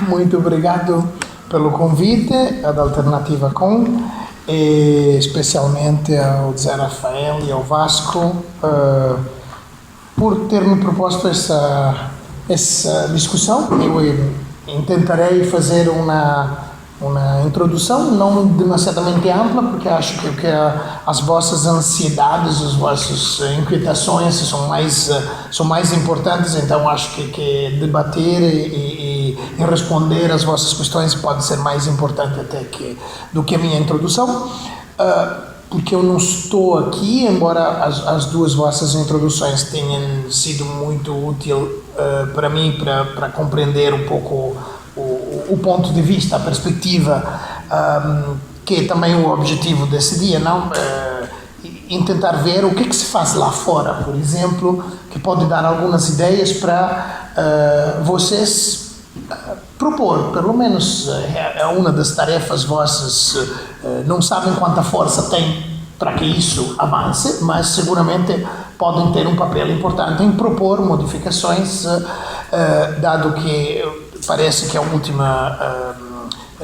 Muito obrigado pelo convite ad Alternativa Com, e especialmente ao Zé Rafael e ao Vasco por ter-me proposto essa discussão. Eu tentarei fazer uma introdução não demasiadamente ampla, porque acho que as vossas ansiedades, as vossas inquietações são mais importantes, então acho que debater e responder às vossas questões pode ser mais importante até do que a minha introdução, porque eu não estou aqui, embora as duas vossas introduções tenham sido muito útil para mim, para compreender um pouco o ponto de vista, a perspectiva, que é também o objetivo desse dia, não? Em tentar ver o que se faz lá fora, por exemplo, que pode dar algumas ideias para vocês propor, pelo menos é uma das tarefas vossas. Não sabem quanta força tem para que isso avance, mas seguramente podem ter um papel importante em propor modificações, dado que parece que a última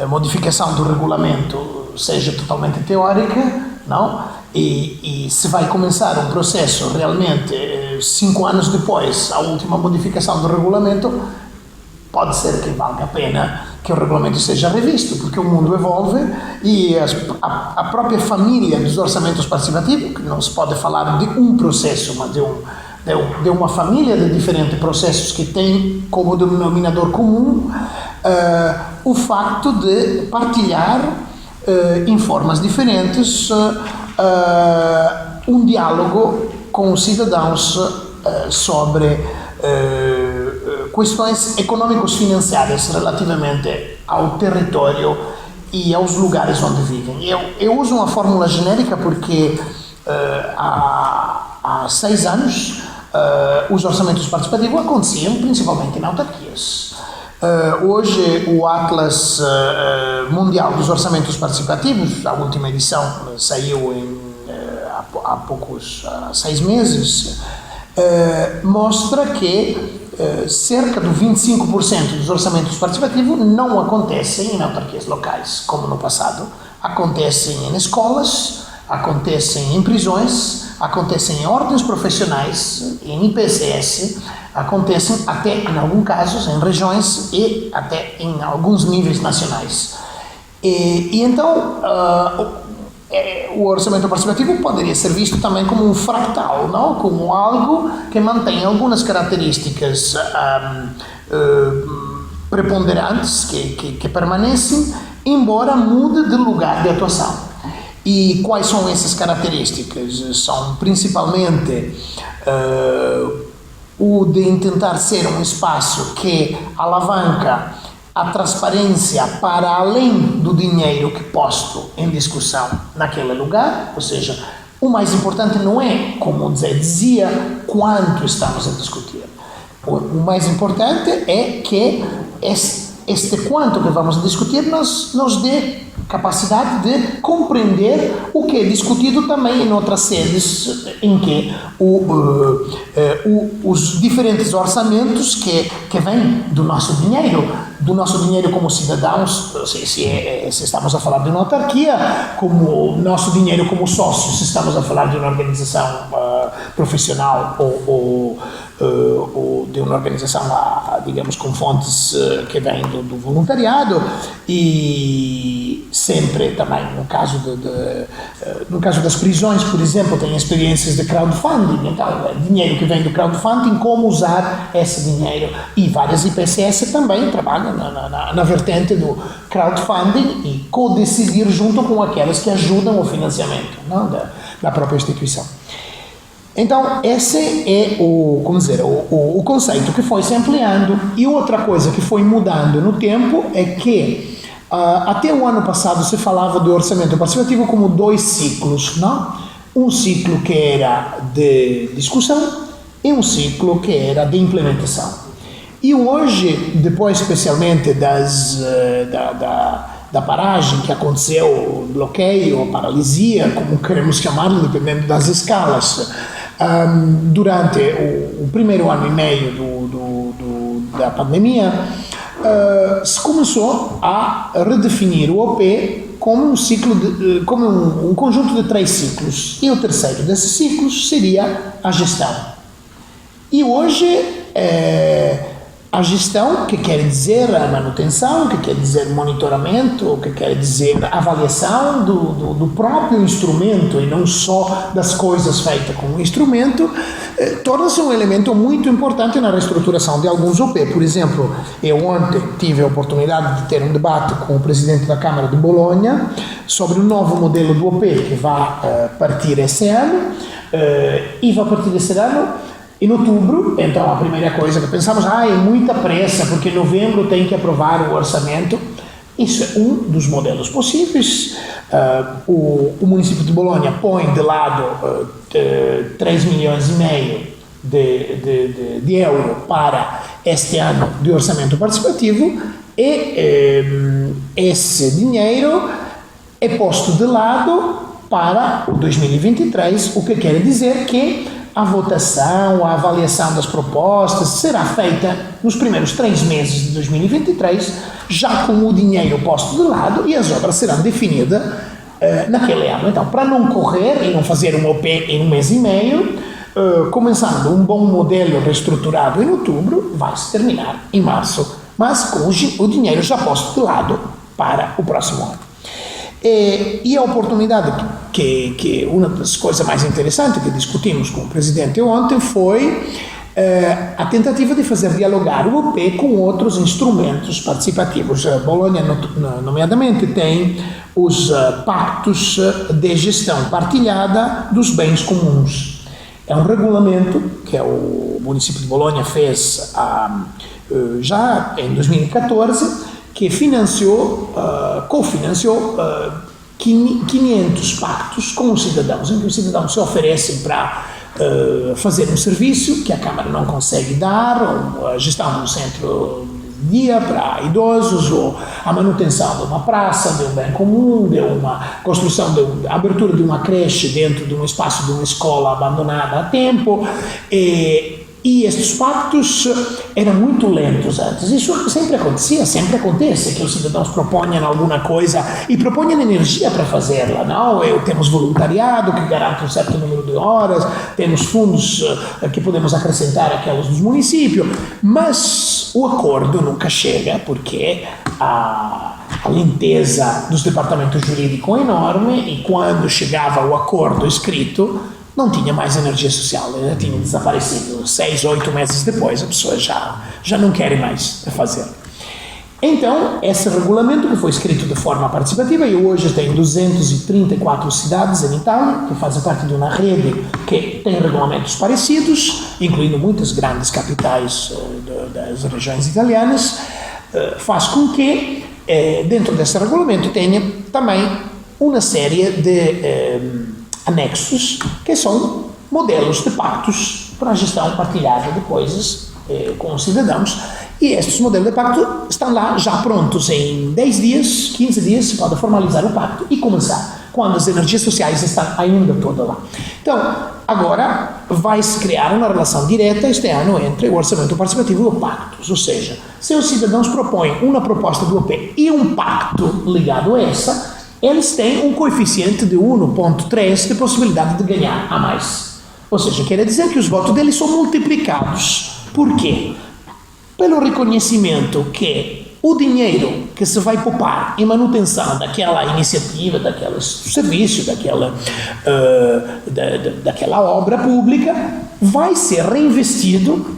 modificação do regulamento seja totalmente teórica, não? E se vai começar um processo realmente 5 anos depois, a última modificação do regulamento, pode ser que valga a pena que o regulamento seja revisto, porque o mundo evolve e a própria família dos orçamentos participativos, que não se pode falar de um processo, mas de uma família de diferentes processos que tem como denominador comum o facto de partilhar em formas diferentes um diálogo com os cidadãos sobre questões econômicos financeiras relativamente ao território e aos lugares onde vivem. Eu uso uma fórmula genérica porque há 6 anos os orçamentos participativos aconteciam principalmente em autarquias. Hoje o Atlas Mundial dos Orçamentos Participativos, a última edição saiu há 6 meses, mostra que cerca de 25% dos orçamentos participativos não acontecem em autarquias locais, como no passado. Acontecem em escolas, acontecem em prisões, acontecem em ordens profissionais, em IPCS, acontecem até, em alguns casos, em regiões e até em alguns níveis nacionais. E então, o orçamento participativo poderia ser visto também como um fractal, não? Como algo que mantém algumas características preponderantes que permanecem, embora mude de lugar de atuação. E quais são essas características? São principalmente o de tentar ser um espaço que alavanca a transparência para além do dinheiro que posto em discussão naquele lugar, ou seja, o mais importante não é, como o Zé dizia, quanto estamos a discutir. O mais importante é que este quanto que vamos discutir nos dê capacidade de compreender o que é discutido também em outras sedes em que os diferentes orçamentos que vêm do nosso dinheiro como cidadãos, se estamos a falar de uma autarquia, como nosso dinheiro como sócios, se estamos a falar de uma organização profissional ou de uma organização, digamos, com fontes que vêm do voluntariado, e sempre também no caso das prisões, por exemplo, tem experiências de crowdfunding, então dinheiro que vem do crowdfunding, como usar esse dinheiro, e várias IPCS também trabalham na vertente do crowdfunding e co-decidir junto com aquelas que ajudam o financiamento, não, da própria instituição. Então, esse é o conceito que foi se ampliando. E outra coisa que foi mudando no tempo é que até o ano passado se falava do orçamento participativo como 2 ciclos, não? Um ciclo que era de discussão e um ciclo que era de implementação. E hoje, depois especialmente da paragem que aconteceu, bloqueio ou paralisia, como queremos chamá-lo, dependendo das escalas, durante o primeiro ano e meio da pandemia, se começou a redefinir o OP como um ciclo, como um conjunto de 3 ciclos. E o terceiro desses ciclos seria a gestão. E hoje, a gestão, que quer dizer a manutenção, que quer dizer monitoramento, que quer dizer avaliação do próprio instrumento e não só das coisas feitas com o instrumento, torna-se um elemento muito importante na reestruturação de alguns OP. Por exemplo, eu ontem tive a oportunidade de ter um debate com o presidente da Câmara de Bolonha sobre o novo modelo do OP que vai partir esse ano, e vai partir esse ano em outubro. Então a primeira coisa que pensamos, é muita pressa, porque em novembro tem que aprovar o orçamento. Isso é um dos modelos possíveis. O município de Bolonha põe de lado 3 milhões e meio de euro para este ano de orçamento participativo, e esse dinheiro é posto de lado para o 2023, o que quer dizer que a votação, a avaliação das propostas será feita nos primeiros 3 meses de 2023, já com o dinheiro posto de lado, e as obras serão definidas naquele ano. Então, para não correr e não fazer um OP em 1 mês e meio, começando um bom modelo reestruturado em outubro, vai se terminar em março, mas com o dinheiro já posto de lado para o próximo ano. E a oportunidade que uma das coisas mais interessantes que discutimos com o presidente ontem foi a tentativa de fazer dialogar o OP com outros instrumentos participativos. Bolonha, nomeadamente, tem os pactos de gestão partilhada dos bens comuns. É um regulamento que o município de Bolonha fez já em 2014, que cofinanciou 500 pactos com os cidadãos, em que os cidadãos se oferecem para fazer um serviço que a Câmara não consegue dar, ou a gestão de um centro de dia para idosos, ou a manutenção de uma praça, de um bem comum, de uma construção, de abertura de uma creche dentro de um espaço de uma escola abandonada há tempo. E estes pactos eram muito lentos antes. Isso sempre acontecia, sempre acontece, que os cidadãos proponham alguma coisa e proponham energia para fazê-la. Não, temos voluntariado que garante um certo número de horas, temos fundos que podemos acrescentar àqueles dos municípios, mas o acordo nunca chega, porque a lenteza dos departamentos jurídicos é enorme, e quando chegava o acordo escrito, não tinha mais energia social, já tinha desaparecido. 6, 8 meses depois, a pessoa já não quer mais fazer. Então, esse regulamento, que foi escrito de forma participativa, e hoje tem 234 cidades em Itália, que fazem parte de uma rede que tem regulamentos parecidos, incluindo muitas grandes capitais das regiões italianas, faz com que, dentro desse regulamento, tenha também uma série de anexos, que são modelos de pactos para a gestão partilhada de coisas com os cidadãos, e estes modelos de pacto estão lá já prontos. Em 10 dias, 15 dias, se pode formalizar o pacto e começar, quando as energias sociais estão ainda todas lá. Então, agora vai-se criar uma relação direta este ano entre o orçamento participativo e o pacto, ou seja, se os cidadãos propõem uma proposta do OP e um pacto ligado a essa, eles têm um coeficiente de 1,3 de possibilidade de ganhar a mais. Ou seja, quer dizer que os votos deles são multiplicados. Por quê? Pelo reconhecimento que o dinheiro que se vai poupar em manutenção daquela iniciativa, daquele serviço, daquela obra pública, vai ser reinvestido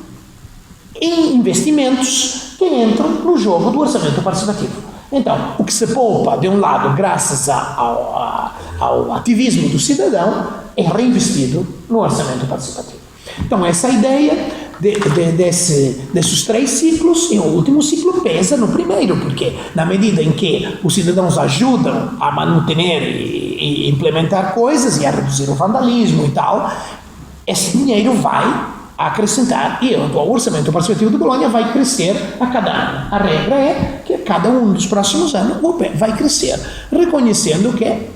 em investimentos que entram no jogo do orçamento participativo. Então, o que se poupa, de um lado, graças ao ativismo do cidadão, é reinvestido no orçamento participativo. Então, essa ideia desses 3 ciclos, e o último ciclo pesa no primeiro, porque na medida em que os cidadãos ajudam a manter e implementar coisas e a reduzir o vandalismo e tal, esse dinheiro vai acrescentar, e o orçamento participativo de Bolonha vai crescer a cada ano. A regra é que a cada um dos próximos anos o OP vai crescer, reconhecendo que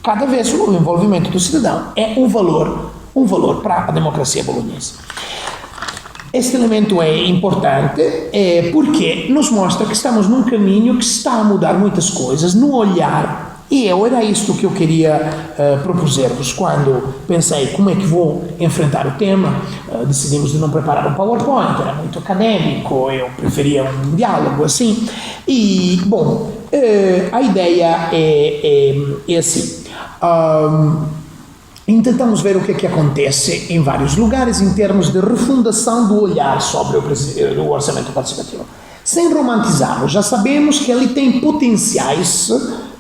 cada vez o envolvimento do cidadão é um valor para a democracia bolonhesa. Este elemento é importante porque nos mostra que estamos num caminho que está a mudar muitas coisas no olhar. E era isto que eu queria propor-vos quando pensei como é que vou enfrentar o tema. Decidimos de não preparar um PowerPoint, era muito acadêmico, eu preferia um diálogo assim. E, bom, a ideia é assim. Tentamos ver o que é que acontece em vários lugares em termos de refundação do olhar sobre o orçamento participativo. Sem romantizarmos, já sabemos que ele tem potenciais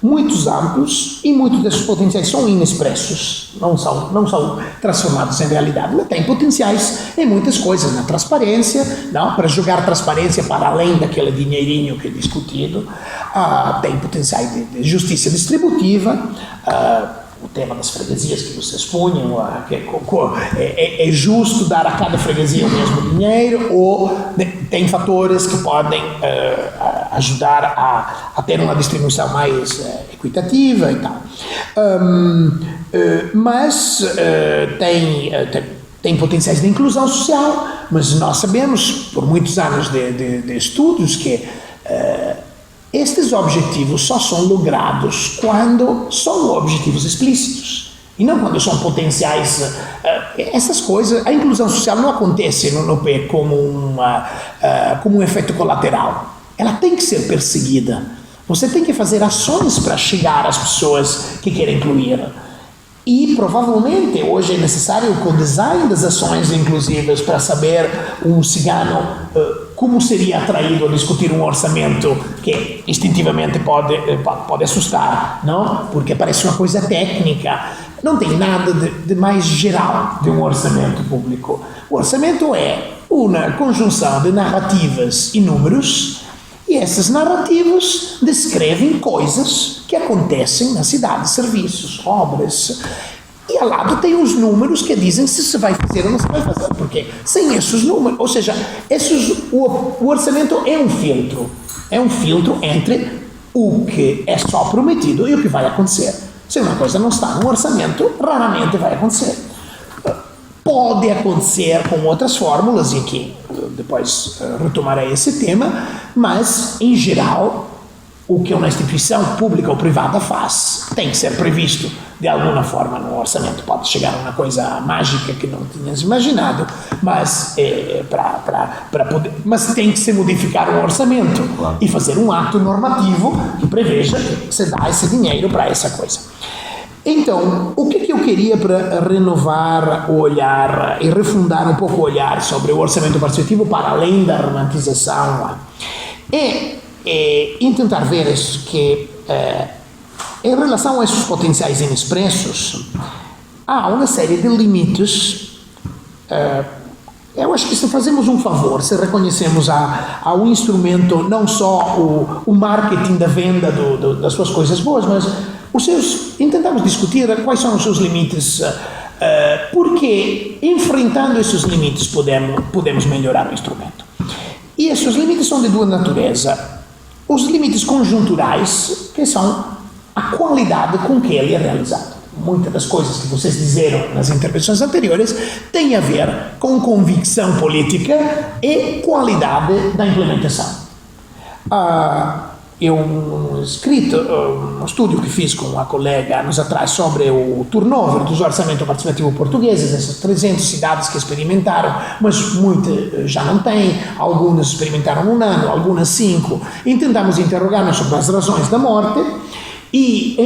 muito amplos e muitos desses potenciais são inexpressos, não são transformados em realidade, mas tem potenciais em muitas coisas, na transparência, não? Para jogar transparência para além daquele dinheirinho que é discutido, tem potenciais de justiça distributiva, o tema das freguesias que vocês punham, é justo dar a cada freguesia o mesmo dinheiro, ou tem fatores que podem ajudar a ter uma distribuição mais equitativa e tal. Mas tem potenciais de inclusão social, mas nós sabemos, por muitos anos de estudos, que estes objetivos só são logrados quando são objetivos explícitos e não quando são potenciais. Essas coisas, a inclusão social não acontece no PE como um efeito colateral. Ela tem que ser perseguida. Você tem que fazer ações para chegar às pessoas que querem incluir. E provavelmente hoje é necessário o co-design das ações inclusivas para saber um cigano como seria atraído a discutir um orçamento que instintivamente pode assustar, não? Porque parece uma coisa técnica. Não tem nada de mais geral de um orçamento público. O orçamento é uma conjunção de narrativas e números, e essas narrativas descrevem coisas que acontecem na cidade, serviços, obras. E ao lado tem os números que dizem se vai fazer ou não se vai fazer, porque sem esses números, ou seja, o orçamento é um filtro entre o que é só prometido e o que vai acontecer. Se uma coisa não está no orçamento, raramente vai acontecer. Pode acontecer com outras fórmulas, e aqui depois retomarei esse tema, mas, em geral, o que uma instituição pública ou privada faz tem que ser previsto de alguma forma no orçamento. Pode chegar a uma coisa mágica que não tinhas imaginado, mas, mas tem que se modificar o orçamento e fazer um ato normativo que preveja que se dá esse dinheiro para essa coisa. Então, o que eu queria para renovar o olhar e refundar um pouco o olhar sobre o orçamento participativo para além da romantização é tentar ver que, em relação a esses potenciais inexpressos, há uma série de limites. Eu acho que se fazemos um favor, se reconhecemos ao instrumento não só o marketing da venda das suas coisas boas, mas tentamos discutir quais são os seus limites, porque enfrentando esses limites podemos melhorar o instrumento. E esses limites são de duas naturezas. Os limites conjunturais, que são a qualidade com que ele é realizado. Muitas das coisas que vocês disseram nas intervenções anteriores têm a ver com convicção política e qualidade da implementação. Um estudo que fiz com uma colega anos atrás sobre o turnover dos orçamentos participativos portugueses, essas 300 cidades que experimentaram, mas muitas já não têm, algumas experimentaram 1 ano, algumas 5, e tentamos interrogar-nos sobre as razões da morte e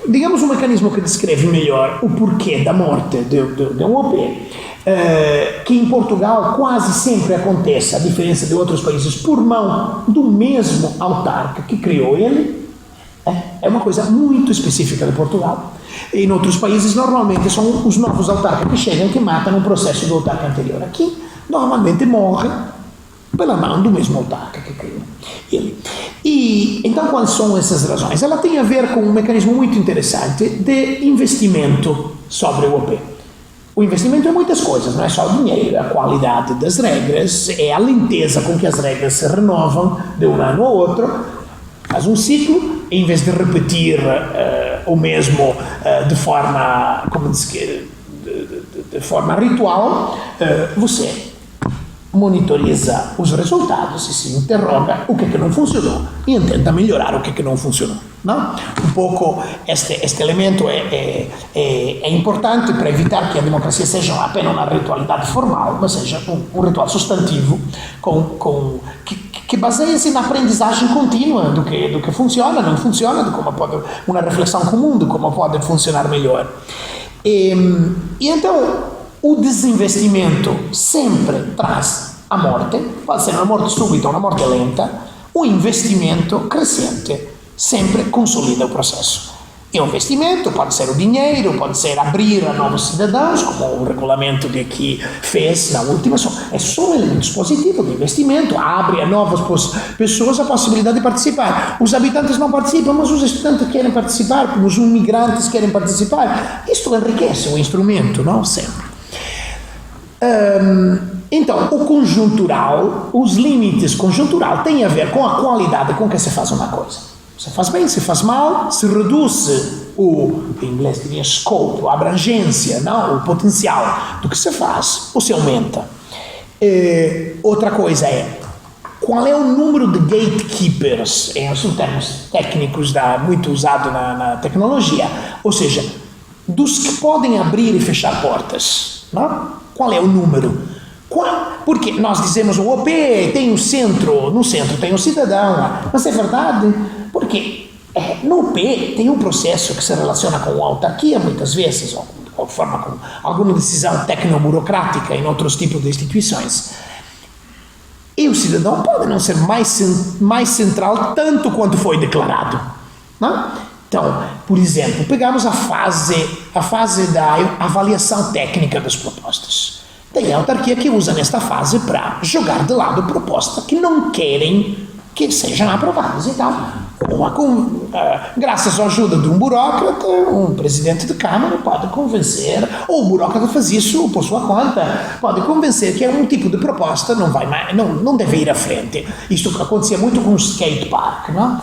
digamos um mecanismo que descreve melhor o porquê da morte de um OP, que em Portugal quase sempre acontece, a diferença de outros países, por mão do mesmo autarca que criou ele. É uma coisa muito específica de Portugal. Em outros países, normalmente, são os novos autarcas que chegam que matam o processo do autarca anterior. Aqui, normalmente, morre pela mão do mesmo autarca que criou ele. E, então, quais são essas razões? Ela tem a ver com um mecanismo muito interessante de investimento sobre o OP. O investimento é muitas coisas, não é só o dinheiro, a qualidade das regras, é a lenteza com que as regras se renovam de um ano ao outro. Faz um ciclo, em vez de repetir o mesmo de forma, de forma ritual, você monitoriza os resultados e se interroga o que não funcionou e tenta melhorar o que não funcionou. Não? Um pouco este elemento é importante para evitar que a democracia seja apenas uma ritualidade formal, mas seja um ritual substantivo que baseia-se na aprendizagem contínua do que funciona, não funciona, de como pode, uma reflexão comum de como pode funcionar melhor. E então, o desinvestimento sempre traz a morte, pode ser uma morte súbita ou uma morte lenta. O investimento crescente sempre consolida o processo. E o investimento pode ser o dinheiro, pode ser abrir a novos cidadãos, como o regulamento de aqui fez na última. É só um elemento positivo de investimento, abre a novas pessoas a possibilidade de participar. Os habitantes não participam, mas os estudantes querem participar, os imigrantes querem participar. Isto enriquece o instrumento, não? Sempre. Então, o conjuntural, os limites conjuntural têm a ver com a qualidade com que se faz uma coisa. Se faz bem, se faz mal, se reduz em inglês diria scope, a abrangência, não? O potencial do que se faz, ou se aumenta. Outra coisa é, qual é o número de gatekeepers, são termos técnicos muito usados na tecnologia, ou seja, dos que podem abrir e fechar portas, não? Qual é o número? Porque nós dizemos o OP tem o centro, no centro tem o cidadão, mas é verdade, porque no OP tem um processo que se relaciona com a autarquia muitas vezes, ou forma com alguma decisão tecnoburocrática em outros tipos de instituições. E o cidadão pode não ser mais central tanto quanto foi declarado, não? Então, por exemplo, pegamos a fase da avaliação técnica das propostas. Tem a autarquia que usa nesta fase para jogar de lado propostas que não querem que sejam aprovadas. Então, graças à ajuda de um burócrata, um presidente de Câmara pode convencer, ou o burócrata faz isso por sua conta, pode convencer que é um tipo de proposta não deve ir à frente. Isto acontecia muito com o skate park, não?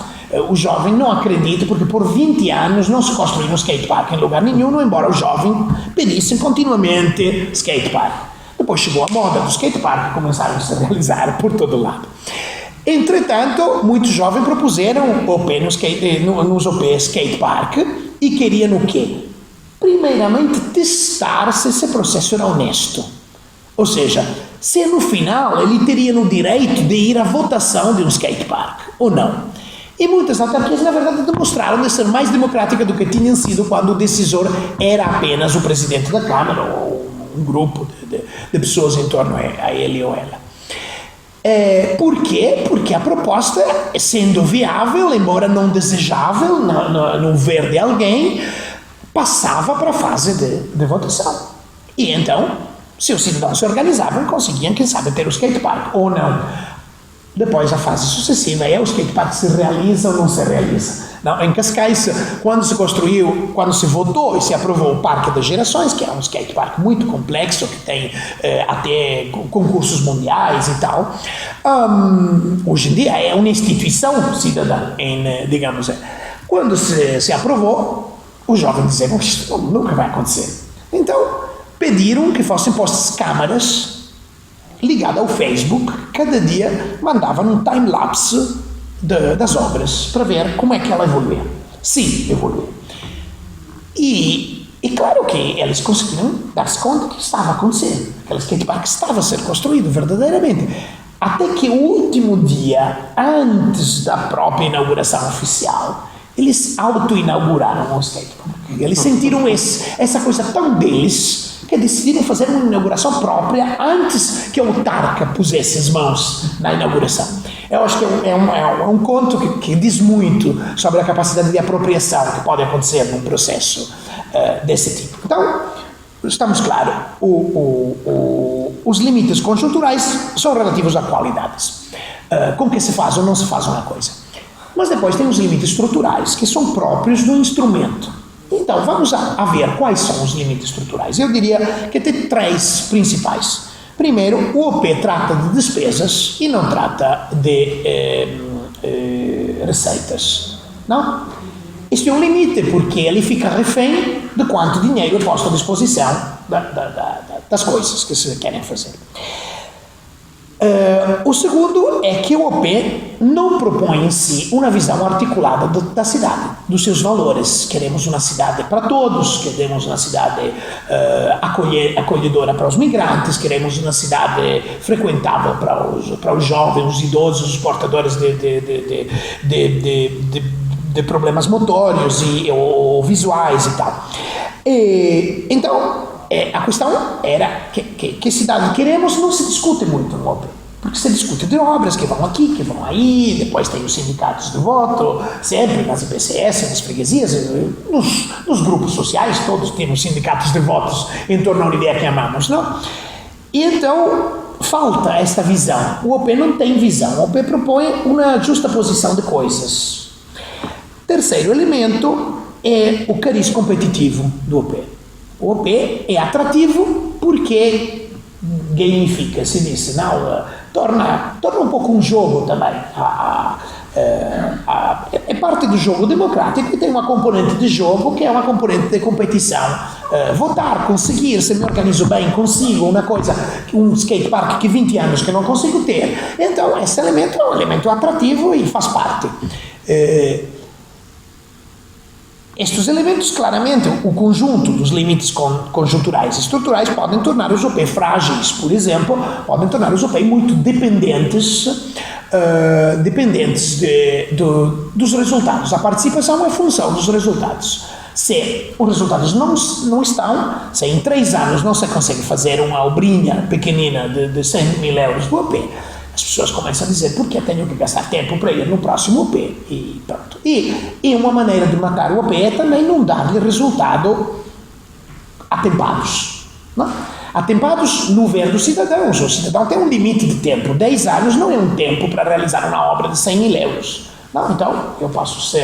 O jovem não acredita porque por 20 anos não se construiu um skate park em lugar nenhum, embora o jovem pedisse continuamente skate park. Depois chegou a moda do skate park e começaram a se realizar por todo lado. Entretanto, muitos jovens propuseram nos OP skate park e queriam o quê? Primeiramente testar se esse processo era honesto. Ou seja, se no final ele teria o direito de ir à votação de um skate park ou não. E muitas autarquias, na verdade, demonstraram de ser mais democráticas do que tinham sido quando o decisor era apenas o presidente da Câmara ou um grupo de pessoas em torno a ele ou ela. Por quê? Porque a proposta, sendo viável, embora não desejável no ver de alguém, passava para a fase de votação. E então, se os cidadãos se organizavam, conseguiam, quem sabe, ter o skate park ou não. Depois, a fase sucessiva é o skate park se realiza ou não se realiza. Não, em Cascais, quando se votou e se aprovou o Parque das Gerações, que é um skate park muito complexo, que tem até concursos mundiais e tal, hoje em dia é uma instituição cidadã, digamos. Quando se aprovou, os jovens disseram que isto nunca vai acontecer. Então, pediram que fossem postas câmaras ligadas ao Facebook, cada dia mandavam um time-lapse das obras, para ver como é que ela evoluía. Sim, evoluiu. E claro que eles conseguiram dar-se conta que estava acontecendo. Aquele skatepark estava a ser construído verdadeiramente. Até que o último dia, antes da própria inauguração oficial, eles auto-inauguraram o skatepark. Eles sentiram essa coisa tão deles que decidiram fazer uma inauguração própria antes que a autarca pusesse as mãos na inauguração. Eu acho que é um conto que diz muito sobre a capacidade de apropriação que pode acontecer num processo desse tipo. Então, estamos claros, os limites conjunturais são relativos a qualidades, com que se faz ou não se faz uma coisa. Mas depois tem os limites estruturais, que são próprios do instrumento. Então, vamos a ver quais são os limites estruturais. Eu diria que tem 3 principais. Primeiro, o OP trata de despesas e não trata de receitas. Não? Este é um limite, porque ele fica refém de quanto dinheiro é posto à disposição das coisas que se querem fazer. O segundo é que o OP não propõe em si uma visão articulada da cidade, dos seus valores. Queremos uma cidade para todos, queremos uma cidade acolhedora para os migrantes, queremos uma cidade frequentável para os jovens, os idosos, os portadores de problemas motórios ou visuais e tal. Então, a questão era que cidade queremos não se discute muito no OP, porque se discute de obras que vão aqui, que vão aí, depois tem os sindicatos de voto, sempre nas IPCS, nas freguesias, nos grupos sociais, todos temos sindicatos de votos em torno da ideia que amamos, não? E então, falta esta visão. O OP não tem visão, o OP propõe uma justa posição de coisas. Terceiro elemento é o cariz competitivo do OP. O OP é atrativo porque gamifica, se diz, não, torna um pouco um jogo também. É parte do jogo democrático e tem uma componente de jogo que é uma componente de competição. Votar, conseguir, se me organizo bem, consigo uma coisa, um skatepark que 20 anos que não consigo ter. Então, esse elemento é um elemento atrativo e faz parte. Estes elementos, claramente, o conjunto dos limites conjunturais e estruturais podem tornar os OP frágeis, por exemplo, podem tornar os OP muito dependentes dos resultados. A participação é função dos resultados. Se os resultados não estão, se em 3 anos não se consegue fazer uma obrinha pequenina de 100 mil euros do OP, as pessoas começam a dizer, por que tenho que gastar tempo para ir no próximo OP? E pronto. E uma maneira de matar o OP é também não dar-lhe resultado atempados. Não? Atempados no ver dos cidadãos. O cidadão tem um limite de tempo. 10 anos não é um tempo para realizar uma obra de 100 mil euros. Não, então, eu posso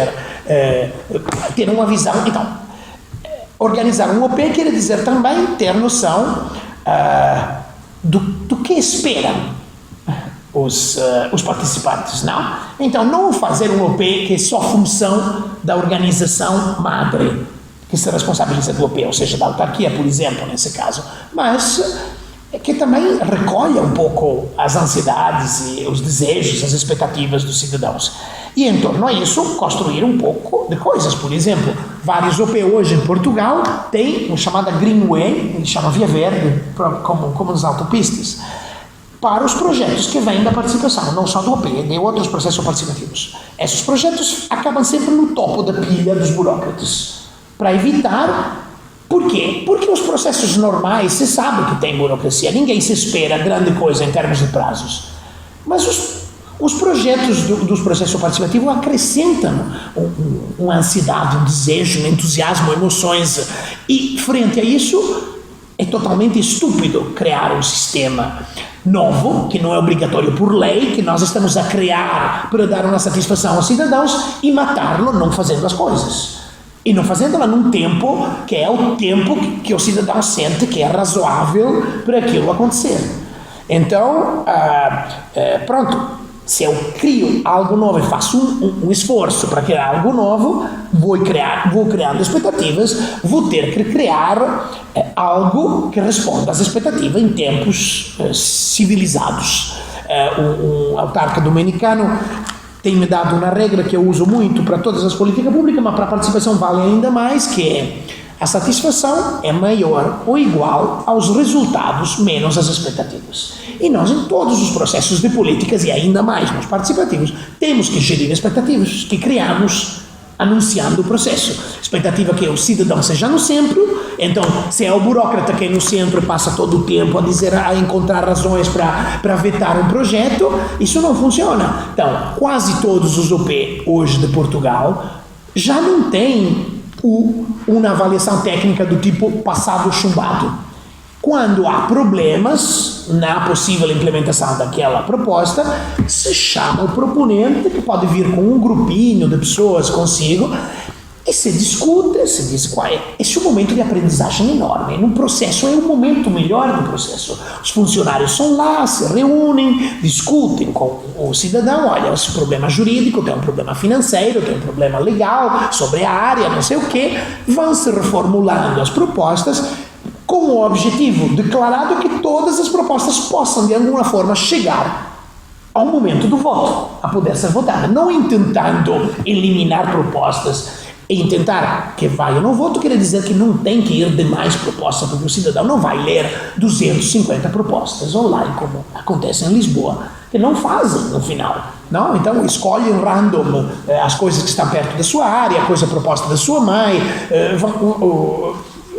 ter uma visão. Então, organizar um OP quer dizer também ter noção do que esperam os participantes, não? Então, não fazer um OP que é só função da organização madre, que se responsabiliza do OP, ou seja, da autarquia, por exemplo, nesse caso, mas que também recolha um pouco as ansiedades e os desejos, as expectativas dos cidadãos. E, em torno a isso, construir um pouco de coisas. Por exemplo, vários OP hoje em Portugal têm uma chamada Greenway, ele chama Via Verde, como nas autopistas, para os projetos que vêm da participação, não só do OP, de outros processos participativos. Esses projetos acabam sempre no topo da pilha dos burocratas, para evitar. Por quê? Porque os processos normais, se sabe que tem burocracia, ninguém se espera grande coisa em termos de prazos. Mas os projetos dos processos participativos acrescentam uma ansiedade, um desejo, um entusiasmo, emoções, e frente a isso é totalmente estúpido criar um sistema novo, que não é obrigatório por lei, que nós estamos a criar para dar uma satisfação aos cidadãos e matá-lo não fazendo as coisas. E não fazendo-la num tempo que é o tempo que o cidadão sente que é razoável para aquilo acontecer. Então, pronto, se eu crio algo novo e faço um esforço para criar algo novo, vou criando expectativas, vou ter que criar algo que responda às expectativas em tempos civilizados. Um autarca dominicano tem-me dado uma regra que eu uso muito para todas as políticas públicas, mas para a participação vale ainda mais, que é: a satisfação é maior ou igual aos resultados menos as expectativas. E nós, em todos os processos de políticas, e ainda mais nos participativos, temos que gerir expectativas que criamos anunciando o processo. Expectativa que o cidadão seja no centro. Então, se é o burocrata que é no centro e passa todo o tempo a encontrar razões para vetar um projeto, isso não funciona. Então, quase todos os OP hoje de Portugal já não têm uma avaliação técnica do tipo passado chumbado. Quando há problemas na possível implementação daquela proposta, se chama o proponente, que pode vir com um grupinho de pessoas consigo, e se discute, se diz qual é. Esse é um momento de aprendizagem enorme. No processo é o momento melhor do processo. Os funcionários são lá, se reúnem, discutem com o cidadão: olha, esse problema jurídico, tem um problema financeiro, tem um problema legal, sobre a área, não sei o quê. Vão se reformulando as propostas. com o objetivo declarado que todas as propostas possam, de alguma forma, chegar ao momento do voto, a poder ser votada, não intentando eliminar propostas. E tentar que vai no voto quer dizer que não tem que ir demais propostas, porque o cidadão não vai ler 250 propostas online, como acontece em Lisboa, que não fazem no final. Não? Então escolhem random as coisas que estão perto da sua área, a coisa proposta da sua mãe.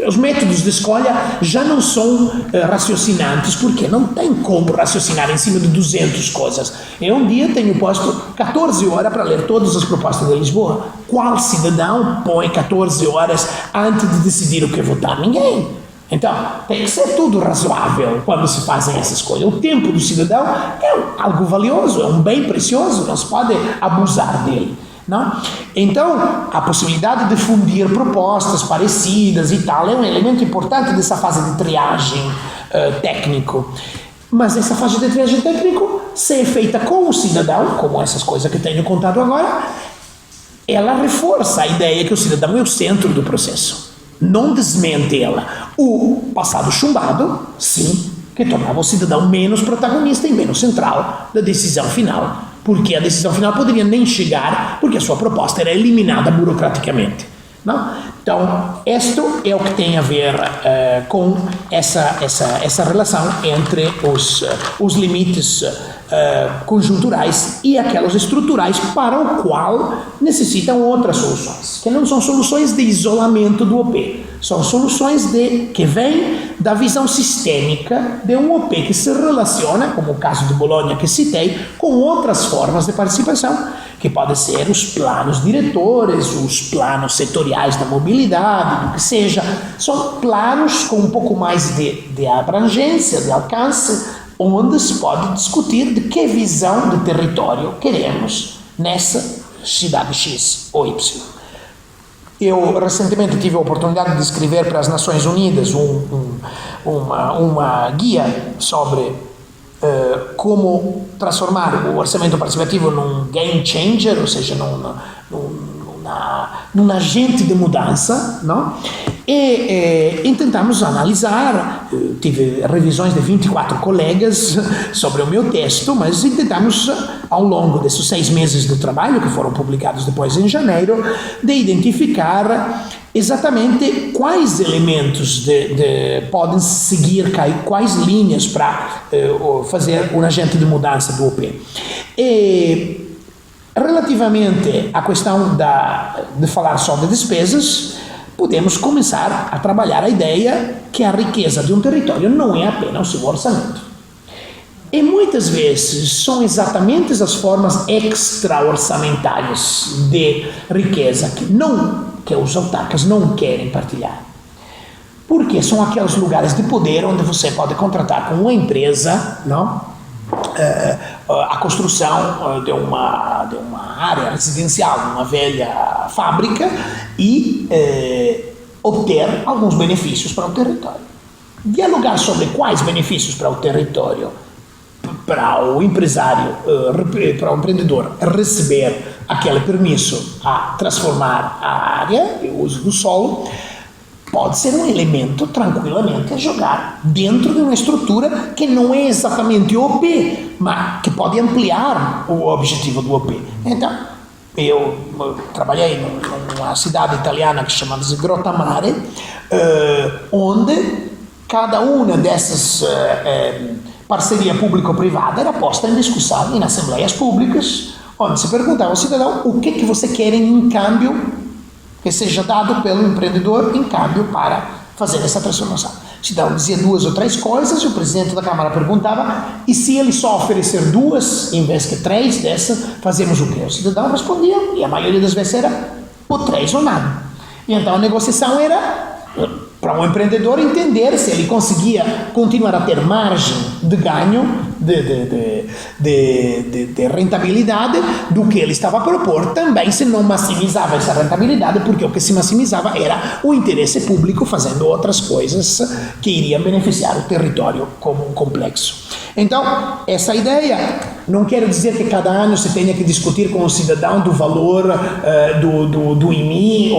Os métodos de escolha já não são raciocinantes, porque não tem como raciocinar em cima de 200 coisas. Eu um dia tenho posto 14 horas para ler todas as propostas de Lisboa. Qual cidadão põe 14 horas antes de decidir o que votar? Ninguém. Então, tem que ser tudo razoável quando se fazem essas coisas. O tempo do cidadão é algo valioso, é um bem precioso, não se pode abusar dele. Não? Então, a possibilidade de fundir propostas parecidas e tal é um elemento importante dessa fase de triagem técnico. Mas essa fase de triagem técnico, se é feita com o cidadão, como essas coisas que tenho contado agora, ela reforça a ideia que o cidadão é o centro do processo. Não desmente ela. O passado chumbado, sim, que tornava o cidadão menos protagonista e menos central da decisão final. Porque a decisão final poderia nem chegar, porque a sua proposta era eliminada burocraticamente. Não? Então, isto é o que tem a ver com essa relação entre os limites conjunturais e aqueles estruturais para o qual necessitam outras soluções, que não são soluções de isolamento do OP, são soluções que vêm da visão sistêmica de um OP que se relaciona, como o caso de Bolonha que citei, com outras formas de participação, que podem ser os planos diretores, os planos setoriais da mobilidade, do que seja. São planos com um pouco mais de abrangência, de alcance, onde se pode discutir de que visão de território queremos nessa cidade X ou Y. Eu recentemente tive a oportunidade de escrever para as Nações Unidas uma guia sobre como transformar o orçamento participativo num game changer, ou seja, num agente de mudança, não? E tentamos analisar, tive revisões de 24 colegas sobre o meu texto, mas tentamos, ao longo desses 6 meses de trabalho, que foram publicados depois em janeiro, de identificar exatamente quais elementos podem seguir, quais linhas para fazer um agente de mudança do OP. E, relativamente à questão de falar só de despesas, podemos começar a trabalhar a ideia que a riqueza de um território não é apenas o seu orçamento. E muitas vezes são exatamente as formas extra-orçamentárias de riqueza que os autarcas não querem partilhar. Porque são aqueles lugares de poder onde você pode contratar com uma empresa, não? A construção de uma área residencial, uma velha fábrica e obter alguns benefícios para o território. Dialogar sobre quais benefícios para o território, para o empresário, para o empreendedor receber aquele permisso a transformar a área e o uso do solo, pode ser um elemento tranquilamente a jogar dentro de uma estrutura que não é exatamente o OP, mas que pode ampliar o objetivo do OP. Então, eu trabalhei numa cidade italiana que chama-se Grottammare, onde cada uma dessas parceria público-privada era posta em discussão em assembleias públicas, onde se perguntava ao cidadão o que você quer em câmbio que seja dado pelo empreendedor em câmbio para fazer essa transformação. O cidadão dizia 2 ou 3 coisas e o presidente da Câmara perguntava: e se ele só oferecer 2 em vez que 3 dessas, fazemos o quê? O cidadão respondia, e a maioria das vezes era o 3 ou nada. E então a negociação era para um empreendedor entender se ele conseguia continuar a ter margem de ganho, de rentabilidade do que ele estava a propor, também se não maximizava essa rentabilidade, porque o que se maximizava era o interesse público fazendo outras coisas que iriam beneficiar o território como um complexo. Então, essa ideia Não quero dizer que cada ano você tenha que discutir com o cidadão do valor do IMI,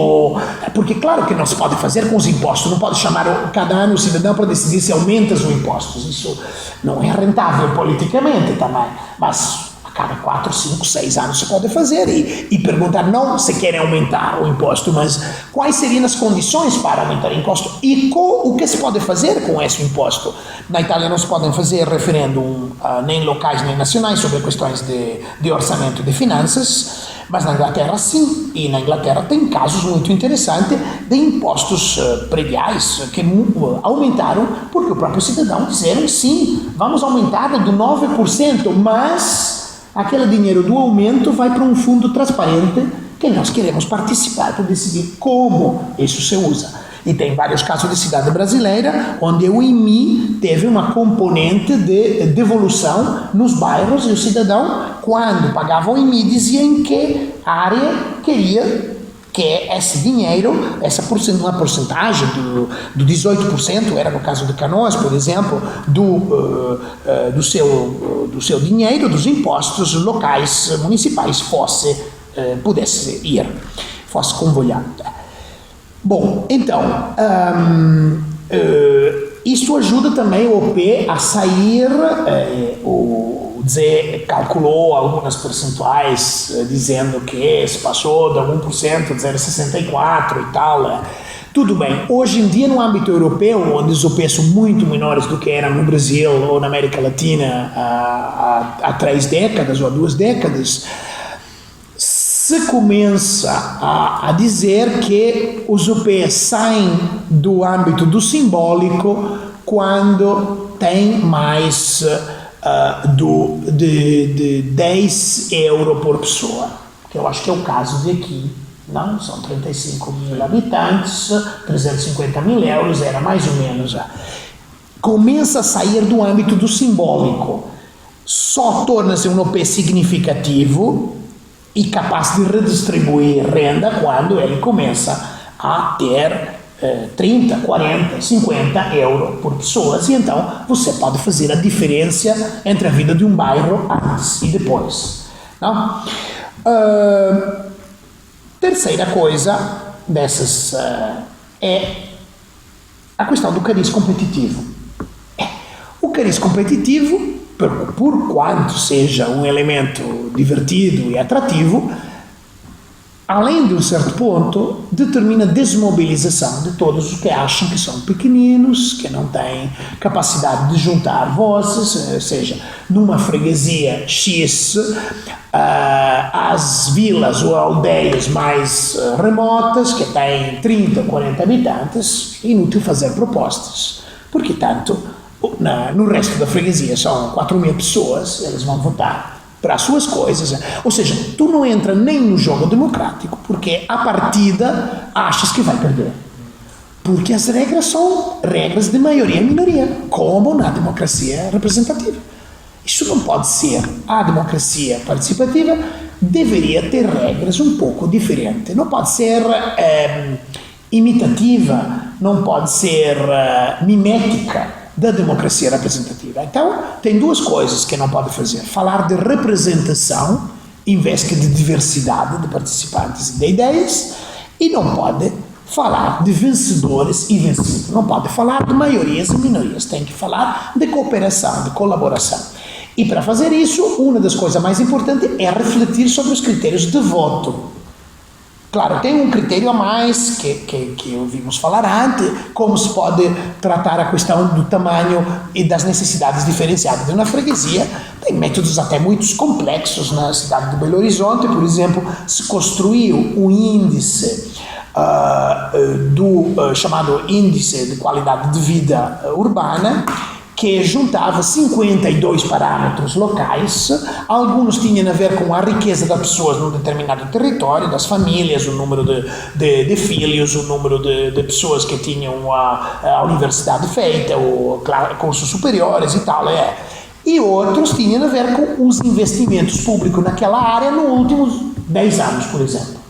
porque claro que não se pode fazer com os impostos, não pode chamar cada ano o cidadão para decidir se aumenta os impostos, isso não é rentável politicamente também, mas a cada 4, 5, 6 anos se pode fazer e perguntar não se querem aumentar o imposto, mas quais seriam as condições para aumentar o imposto e o que se pode fazer com esse imposto. Na Itália não se podem fazer referêndum nem locais nem nacionais sobre questões de orçamento e de finanças, mas na Inglaterra sim, e na Inglaterra tem casos muito interessantes de impostos prediais que aumentaram porque o próprio cidadão disseram sim, vamos aumentar do 9%, mas aquele dinheiro do aumento vai para um fundo transparente que nós queremos participar para decidir como isso se usa. E tem vários casos de cidade brasileira onde o IMI teve uma componente de devolução nos bairros e o cidadão, quando pagava o IMI, dizia em que área queria que esse dinheiro, uma porcentagem do 18%, era no caso de Canoas, por exemplo, do seu dinheiro, dos impostos locais, municipais, pudesse ir, fosse convoiado. Bom, então, isto ajuda também o OP a sair, o Zé calculou algumas percentuais, dizendo que se passou de 1% de 0,64 e tal. Tudo bem, hoje em dia no âmbito europeu, onde os OPs são muito menores do que eram no Brasil ou na América Latina há 3 décadas ou há 2 décadas, se começa a dizer que os UPs saem do âmbito do simbólico quando tem mais de 10 euros por pessoa, que eu acho que é o caso de aqui, não? São 35 mil habitantes, 350 mil euros, era mais ou menos. Começa a sair do âmbito do simbólico, só torna-se um OP significativo e capaz de redistribuir renda quando ele começa a ter 30, 40, 50 euros por pessoas, e então você pode fazer a diferença entre a vida de um bairro antes e depois. Não? Terceira coisa dessas é a questão do cariz competitivo. O cariz competitivo, por quanto seja um elemento divertido e atrativo, além de um certo ponto, determina a desmobilização de todos os que acham que são pequeninos, que não têm capacidade de juntar vozes, ou seja, numa freguesia X, as vilas ou aldeias mais remotas, que têm 30, 40 habitantes, é inútil fazer propostas, porque tanto no resto da freguesia são 4.000 pessoas, eles vão votar para as suas coisas, ou seja, tu não entra nem no jogo democrático, porque à partida achas que vai perder, porque as regras são regras de maioria e minoria, como na democracia representativa. Isso não pode ser. A democracia participativa deveria ter regras um pouco diferentes, não pode ser imitativa, não pode ser mimética da democracia representativa. Então, tem 2 coisas que não pode fazer: falar de representação em vez que de diversidade de participantes e de ideias, e não pode falar de vencedores e vencidos, não pode falar de maiorias e minorias, tem que falar de cooperação, de colaboração. E para fazer isso, uma das coisas mais importantes é refletir sobre os critérios de voto. Claro, tem um critério a mais que ouvimos falar antes, como se pode tratar a questão do tamanho e das necessidades diferenciadas de uma freguesia. Tem métodos até muito complexos. Na cidade de Belo Horizonte, por exemplo, se construiu um índice chamado Índice de Qualidade de Vida Urbana, que juntava 52 parâmetros locais. Alguns tinham a ver com a riqueza das pessoas num determinado território, das famílias, o número de filhos, o número de pessoas que tinham a universidade feita, ou cursos superiores e tal. E outros tinham a ver com os investimentos públicos naquela área nos últimos 10 anos, por exemplo.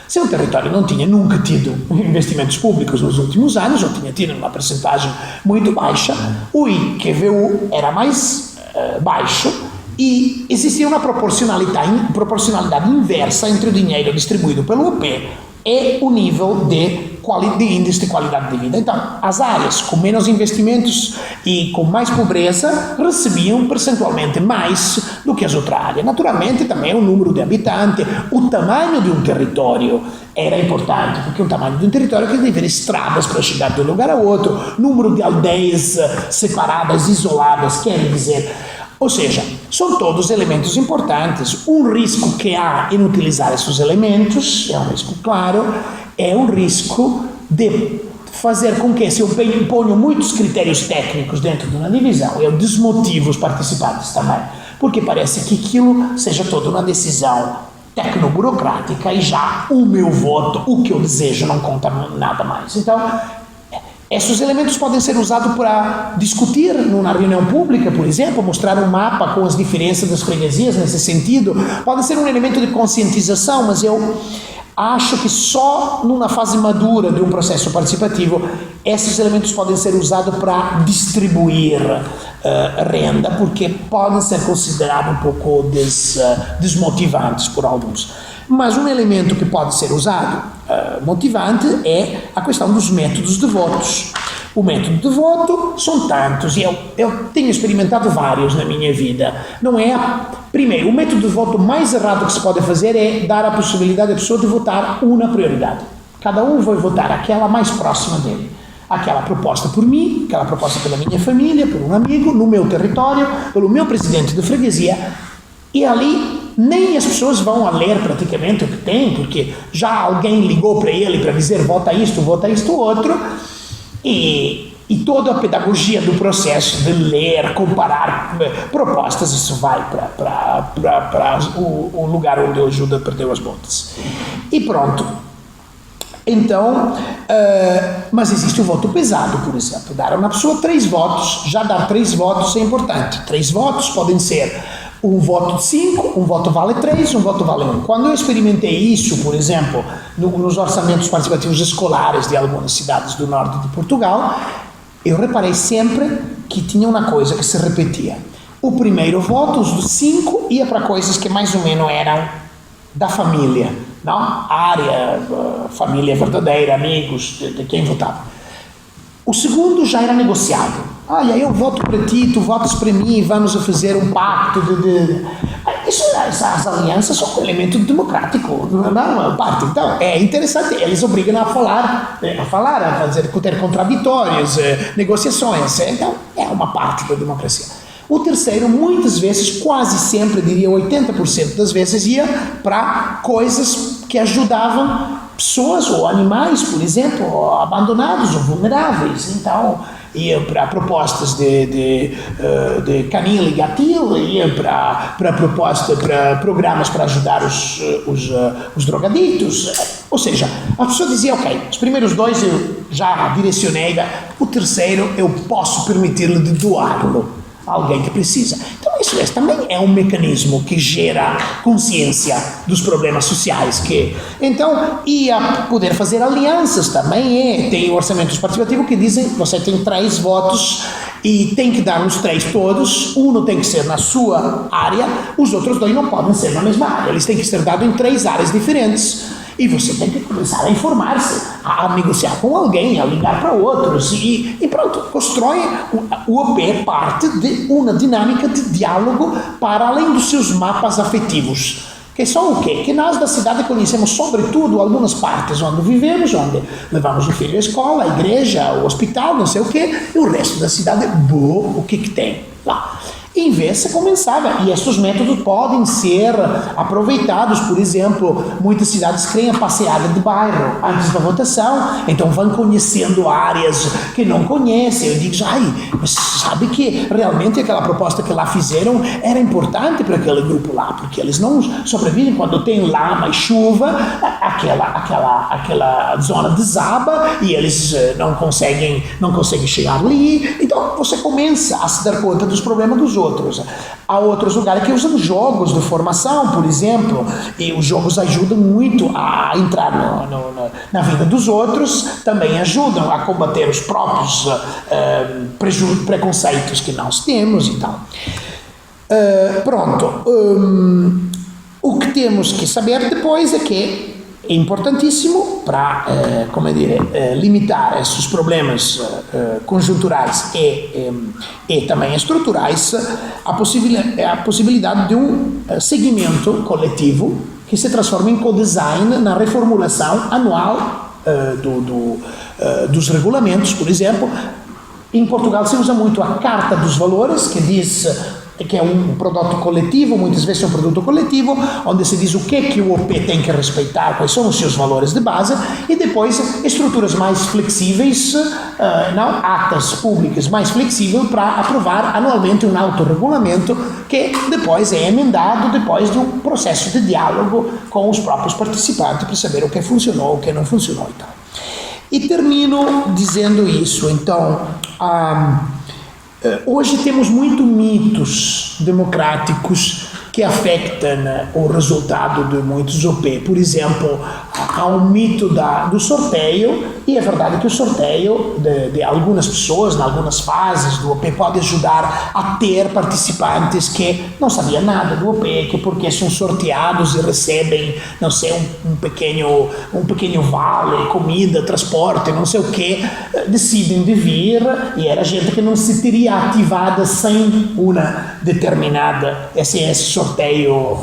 Se um território não tinha nunca tido investimentos públicos nos últimos anos, ou tinha tido uma percentagem muito baixa, o IQVU era mais baixo E existia uma proporcionalidade inversa entre o dinheiro distribuído pelo UP e o nível de índice de qualidade de vida. Então, as áreas com menos investimentos e com mais pobreza recebiam percentualmente mais do que as outras áreas. Naturalmente, também o número de habitantes, o tamanho de um território era importante, porque o tamanho de um território quer dizer estradas para chegar de um lugar a outro, número de aldeias separadas, isoladas, quer dizer... Ou seja, são todos elementos importantes. Um risco que há em utilizar esses elementos, é um risco claro, é um risco de fazer com que, se eu ponho muitos critérios técnicos dentro de uma divisão, eu desmotivo os participantes também, porque parece que aquilo seja toda uma decisão tecnoburocrática e já o meu voto, o que eu desejo, não conta nada mais. Então, esses elementos podem ser usados para discutir numa reunião pública, por exemplo, mostrar um mapa com as diferenças das freguesias nesse sentido. Pode ser um elemento de conscientização, mas eu acho que só numa fase madura de um processo participativo esses elementos podem ser usados para distribuir renda, porque podem ser considerados um pouco desmotivantes por alguns. Mas um elemento que pode ser usado motivante é a questão dos métodos de votos. O método de voto são tantos, e eu tenho experimentado vários na minha vida. Não é primeiro, o método de voto mais errado que se pode fazer é dar a possibilidade à pessoa de votar uma prioridade. Cada um vai votar aquela mais próxima dele. Aquela proposta por mim, aquela proposta pela minha família, por um amigo, no meu território, pelo meu presidente de freguesia. E ali nem as pessoas vão a ler praticamente o que tem, porque já alguém ligou para ele para dizer vota isto, outro, e toda a pedagogia do processo de ler, comparar propostas, isso vai para o lugar onde o Judas perdeu as botas. E pronto. Então, mas existe o voto pesado, por exemplo. Dar a uma pessoa 3 votos, já dar 3 votos é importante. 3 votos podem ser um voto de 5, um voto vale 3, um voto vale 1. Quando eu experimentei isso, por exemplo, nos orçamentos participativos escolares de algumas cidades do norte de Portugal, eu reparei sempre que tinha uma coisa que se repetia. O primeiro voto, os dos 5, ia para coisas que mais ou menos eram da família, não? Área, família verdadeira, amigos, de quem votava. O segundo já era negociado. Olha, eu voto para ti, tu votas para mim, vamos a fazer um pacto Essas alianças são um elemento democrático, não parte. Então, é interessante, eles obrigam a falar, a ter contraditórios, negociações. Então, é uma parte da democracia. O terceiro, muitas vezes, quase sempre, diria 80% das vezes, ia para coisas que ajudavam pessoas ou animais, por exemplo, abandonados ou vulneráveis. Então, ia para propostas de canil e gatil, ia para programas para ajudar os drogaditos. Ou seja, a pessoa dizia, ok, os primeiros 2 eu já direcionei, o terceiro eu posso permitir-lhe de doá-lo a alguém que precisa. Então isso também é um mecanismo que gera consciência dos problemas sociais. Então, e a poder fazer alianças também tem orçamentos participativos que dizem você tem 3 votos e tem que dar os 3 todos, um tem que ser na sua área, os outros 2 não podem ser na mesma área, eles têm que ser dados em 3 áreas diferentes. E você tem que começar a informar-se, a negociar com alguém, a ligar para outros e pronto, constrói o OP parte de uma dinâmica de diálogo para além dos seus mapas afetivos. Que são o quê? Que nós da cidade conhecemos sobretudo algumas partes onde vivemos, onde levamos o filho à escola, à igreja, ao hospital, não sei o quê, e o resto da cidade, o que tem lá. Em vez de começava, e esses métodos podem ser aproveitados, por exemplo, muitas cidades criam a passeada de bairro antes da votação, então vão conhecendo áreas que não conhecem. Eu digo, mas sabe que realmente aquela proposta que lá fizeram era importante para aquele grupo lá, porque eles não sobrevivem quando tem lama e chuva, aquela zona desaba e eles não conseguem chegar ali. Então você começa a se dar conta dos problemas dos outros. Há outros lugares que usam jogos de formação, por exemplo, e os jogos ajudam muito a entrar na vida dos outros, também ajudam a combater os próprios preconceitos que nós temos e tal. Pronto. O que temos que saber depois é que é importantíssimo para, limitar esses problemas conjunturais e também estruturais a possibilidade de um segmento coletivo que se transforma em co-design na reformulação anual dos regulamentos. Por exemplo, em Portugal se usa muito a Carta dos Valores, que diz que é um produto coletivo, muitas vezes é um produto coletivo, onde se diz o que o OP tem que respeitar, quais são os seus valores de base, e depois estruturas mais flexíveis, atas públicas mais flexíveis para aprovar anualmente um autorregulamento que depois é emendado depois de um processo de diálogo com os próprios participantes para saber o que funcionou, o que não funcionou e tal. E termino dizendo isso, então, hoje temos muitos mitos democráticos que afetam o resultado de muitos OP. Por exemplo, há um mito do sorteio, e é verdade que o sorteio de algumas pessoas, em algumas fases do OP, pode ajudar a ter participantes que não sabiam nada do OP, que porque são sorteados e recebem, não sei, um pequeno vale, comida, transporte, não sei o quê, decidem de vir, e era gente que não se teria ativada sem uma determinada, esse sorteio,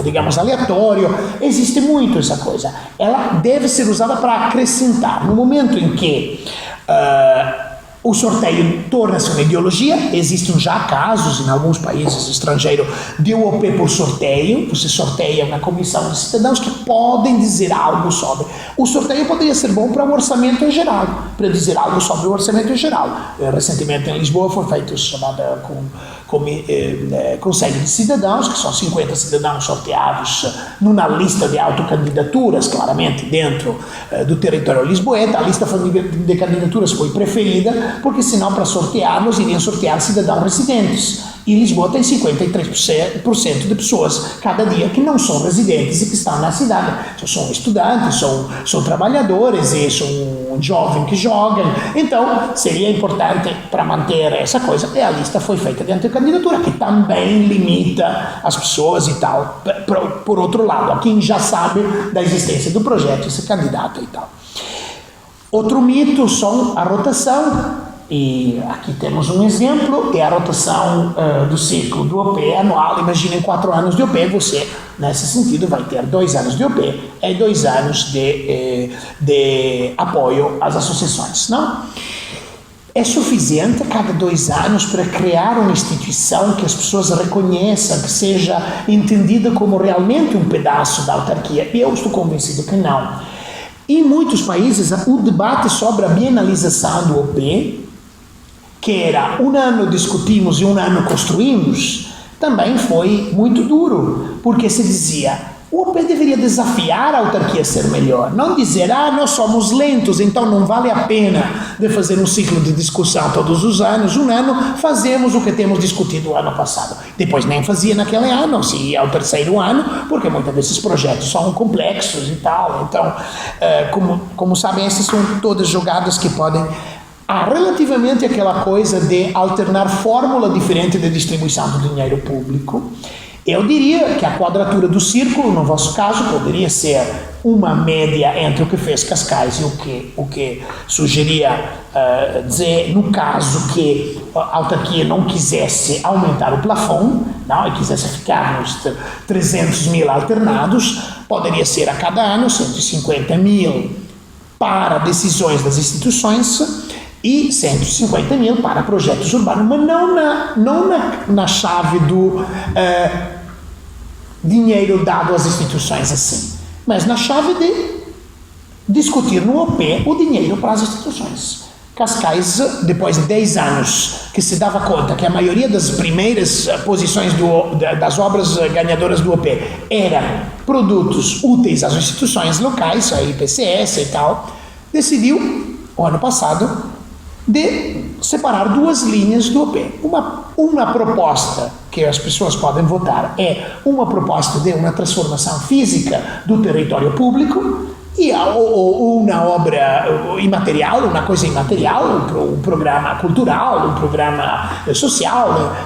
digamos, aleatório. Existe muito essa coisa. Ela deve ser usada para acrescentar. No momento em que o sorteio torna-se uma ideologia, existem já casos em alguns países estrangeiros de OP por sorteio. Você sorteia uma comissão de cidadãos que podem dizer algo sobre. O sorteio poderia ser bom para o orçamento em geral, para dizer algo sobre o orçamento em geral. Recentemente em Lisboa foi feito o chamado Conselho de Cidadãos, que são 50 cidadãos sorteados numa lista de autocandidaturas, claramente dentro do território lisboeta. A lista de candidaturas foi preferida, porque senão para sortearmos iriam sortear cidadãos residentes. E Lisboa tem 53% de pessoas cada dia que não são residentes e que estão na cidade. São estudantes, são trabalhadores e são jovens que jogam. Então, seria importante para manter essa coisa. E a lista foi feita de autocandidatura, que também limita as pessoas e tal. Por outro lado, a quem já sabe da existência do projeto se candidata e tal. Outro mito são a rotação. E aqui temos um exemplo, é a rotação do ciclo do OP anual. Imaginem 4 anos de OP, você, nesse sentido, vai ter 2 anos de OP e 2 anos de apoio às associações, não? É suficiente cada 2 anos para criar uma instituição que as pessoas reconheçam, que seja entendida como realmente um pedaço da autarquia? Eu estou convencido que não. Em muitos países, o debate sobre a bienalização do OP, que era um ano discutimos e um ano construímos, também foi muito duro, porque se dizia, o OP deveria desafiar a autarquia a ser melhor, não dizer, nós somos lentos, então não vale a pena de fazer um ciclo de discussão todos os anos, um ano fazemos o que temos discutido o ano passado. Depois nem fazia naquele ano, se ia ao 3º ano, porque muitas vezes os projetos são complexos e tal. Então, como sabem, essas são todas jogadas que podem... relativamente àquela coisa de alternar fórmula diferente de distribuição do dinheiro público, eu diria que a quadratura do círculo, no vosso caso, poderia ser uma média entre o que fez Cascais e o que sugeria dizer, no caso que a autarquia não quisesse aumentar o plafond, não, e quisesse ficar nos 300 mil alternados, poderia ser a cada ano 150 mil para decisões das instituições e 150 mil para projetos urbanos, mas não na chave do dinheiro dado às instituições assim, mas na chave de discutir no OP o dinheiro para as instituições. Cascais, depois de 10 anos, que se dava conta que a maioria das primeiras posições das obras ganhadoras do OP eram produtos úteis às instituições locais, a IPCS e tal, decidiu, o ano passado, de separar 2 linhas do OP. Uma proposta que as pessoas podem votar é uma proposta de uma transformação física do território público e uma obra imaterial, uma coisa imaterial, um programa cultural, um programa social.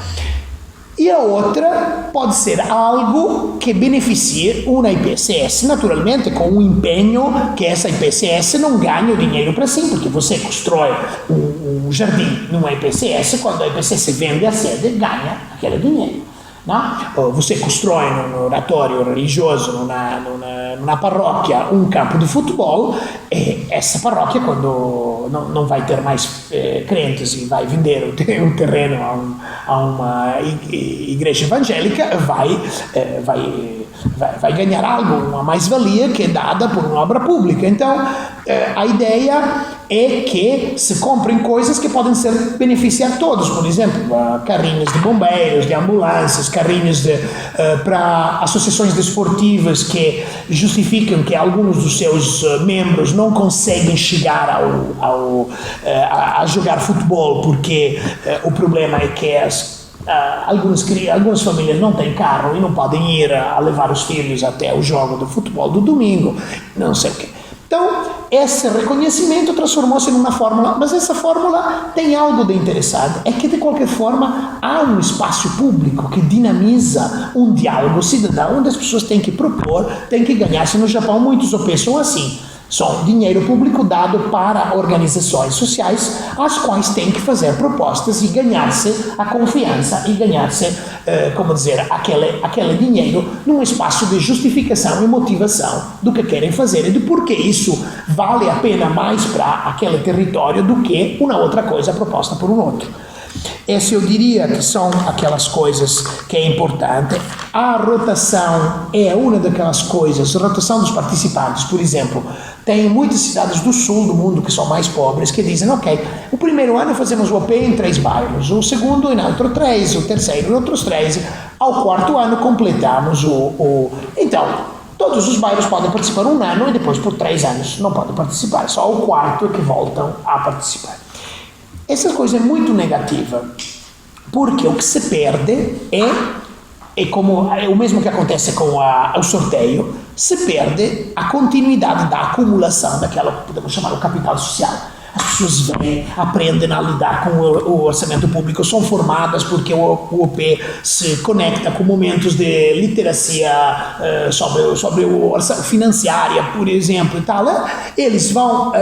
E a outra pode ser algo que beneficie uma IPSS, naturalmente com um empenho que essa IPSS não ganhe o dinheiro para si, porque você constrói um jardim numa IPSS, quando a IPSS vende a sede, ganha aquele dinheiro. Não? Você constrói num oratório religioso, numa paróquia, um campo de futebol, e essa paróquia, quando não vai ter mais crentes e vai vender o terreno a uma igreja evangélica, vai ganhar algo, uma mais-valia que é dada por uma obra pública. Então, a ideia é que se comprem coisas que podem beneficiar todos, por exemplo, carrinhos de bombeiros, de ambulâncias, carrinhos para associações desportivas que justificam que alguns dos seus membros não conseguem chegar a jogar futebol porque o problema é que algumas famílias não têm carro e não podem ir a levar os filhos até o jogo de futebol do domingo, não sei o quê. Então, esse reconhecimento transformou-se numa fórmula, mas essa fórmula tem algo de interessante, é que de qualquer forma há um espaço público que dinamiza um diálogo cidadão, onde as pessoas têm que propor, têm que ganhar-se. No Japão, muitos OPs são assim. São dinheiro público dado para organizações sociais, as quais têm que fazer propostas e ganhar-se a confiança e ganhar-se, aquele dinheiro num espaço de justificação e motivação do que querem fazer e de por que isso vale a pena mais para aquele território do que uma outra coisa proposta por um outro. Essa eu diria que são aquelas coisas que é importante. A rotação é uma daquelas coisas, a rotação dos participantes, por exemplo, tem muitas cidades do sul do mundo que são mais pobres que dizem, ok, o primeiro ano fazemos o OP em 3 bairros, o segundo em outro 3, o terceiro em outros 3, ao quarto ano completamos Então, todos os bairros podem participar um ano e depois por 3 anos não podem participar, só o quarto é que voltam a participar. Essa coisa é muito negativa, porque o que se perde é o mesmo que acontece com o sorteio, se perde a continuidade da acumulação daquela, podemos chamar, o capital social. As pessoas vêm, aprendem a lidar com o orçamento público, são formadas porque o OP se conecta com momentos de literacia sobre o orçamento financiária, por exemplo, e tal. Eles vão,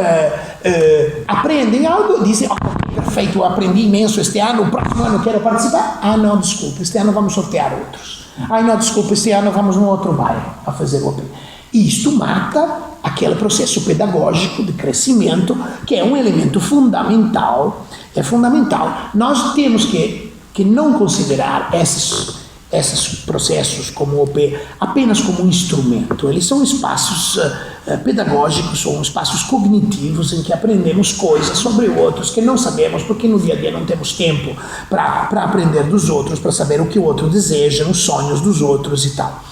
aprendem algo, dizem, perfeito, eu aprendi imenso este ano, o próximo ano quero participar. Ah, não, desculpa, este ano vamos sortear outros. Ah, não, desculpa, este ano vamos num outro bairro a fazer o OP. E isto mata aquele processo pedagógico de crescimento, que é um elemento fundamental. É fundamental. Nós temos que não considerar esses processos como o OP apenas como um instrumento. Eles são espaços pedagógicos, são espaços cognitivos em que aprendemos coisas sobre outros que não sabemos, porque no dia a dia não temos tempo para aprender dos outros, para saber o que o outro deseja, os sonhos dos outros e tal.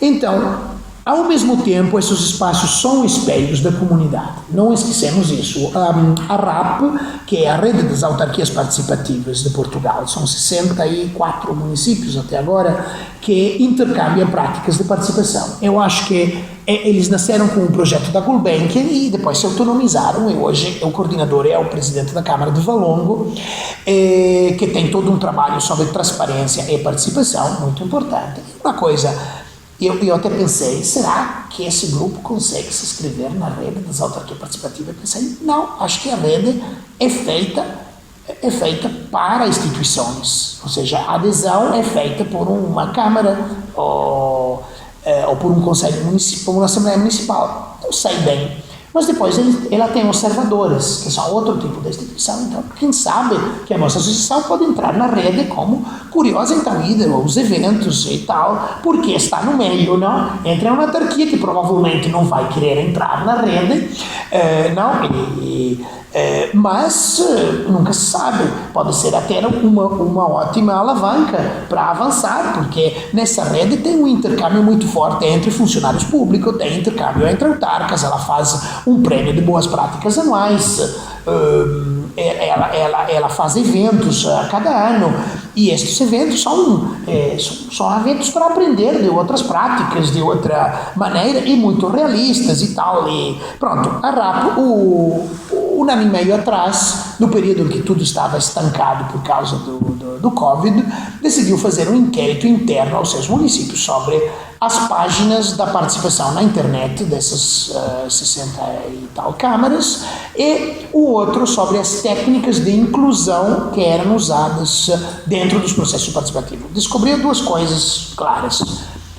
Então, ao mesmo tempo, esses espaços são espelhos da comunidade. Não esquecemos isso. A RAP, que é a Rede das Autarquias Participativas de Portugal, são 64 municípios até agora que intercambiam práticas de participação. Eu acho que eles nasceram com um projeto da Gulbenkian e depois se autonomizaram, e hoje o coordenador é o presidente da Câmara de Valongo, que tem todo um trabalho sobre transparência e participação, muito importante. Uma coisa... Eu até pensei, será que esse grupo consegue se inscrever na rede das autarquias participativas? Eu pensei, não, acho que a rede é feita para instituições, ou seja, a adesão é feita por uma Câmara ou por um Conselho Municipal, por uma Assembleia Municipal, não sei bem. Mas depois ela tem observadores, que são outro tipo de instituição. Então, quem sabe que a nossa associação pode entrar na rede como curiosa, então, ir aos eventos e tal, porque está no meio, não? Entre uma autarquia que provavelmente não vai querer entrar na rede, mas nunca se sabe, pode ser até uma ótima alavanca para avançar, porque nessa rede tem um intercâmbio muito forte entre funcionários públicos, tem intercâmbio entre autarcas, ela faz um prêmio de boas práticas anuais, ela faz eventos a cada ano, e estes eventos são eventos para aprender de outras práticas, de outra maneira, e muito realistas e tal, e pronto, a RAP, um ano e meio atrás, no período em que tudo estava estancado por causa do Covid, decidiu fazer um inquérito interno aos seus municípios sobre as páginas da participação na internet dessas 60 e tal câmaras, e o outro sobre as técnicas de inclusão que eram usadas dentro dos processos participativos. Descobriu duas coisas claras.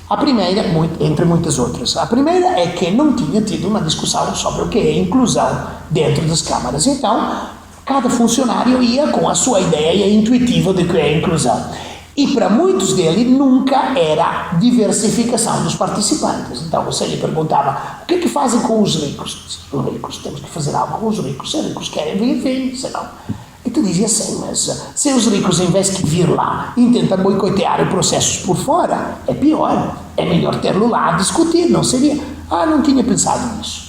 A primeira, entre muitas outras, a primeira é que não tinha tido uma discussão sobre o que é inclusão dentro das câmaras. Então, cada funcionário ia com a sua ideia intuitiva de que é inclusão. E para muitos deles nunca era diversificação dos participantes. Então você lhe perguntava, o que é que fazem com os ricos? Os ricos, temos que fazer algo com os ricos. Se os ricos querem vir, vêm, senão... E tu dizia assim, mas se os ricos, em vez de vir lá, intentam boicotear os processos por fora, é pior. É melhor ter-lo lá a discutir, não seria? Não tinha pensado nisso.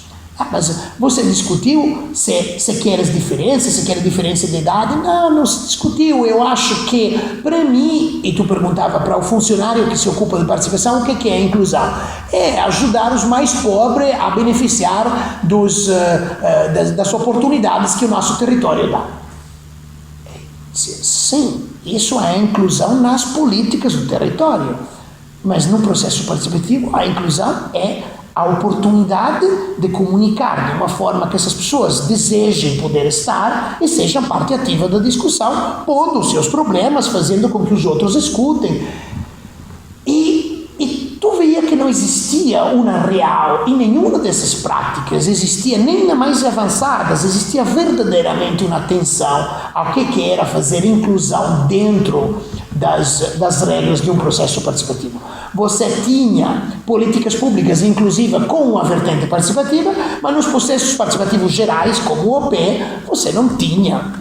Mas você discutiu se queres diferença, se quer diferença de idade? Não se discutiu. Eu acho que, para mim, e tu perguntava para o funcionário que se ocupa de participação, o que é a inclusão? É ajudar os mais pobres a beneficiar das oportunidades que o nosso território dá. Sim, isso é a inclusão nas políticas do território. Mas no processo participativo, a inclusão é a oportunidade de comunicar de uma forma que essas pessoas desejem poder estar e sejam parte ativa da discussão, pondo os seus problemas, fazendo com que os outros escutem. E tu via que não existia uma real, e nenhuma dessas práticas existia, nem na mais avançadas, existia verdadeiramente uma atenção ao que era fazer inclusão dentro das regras de um processo participativo. Você tinha políticas públicas inclusivas com a vertente participativa, mas nos processos participativos gerais, como o OP, você não tinha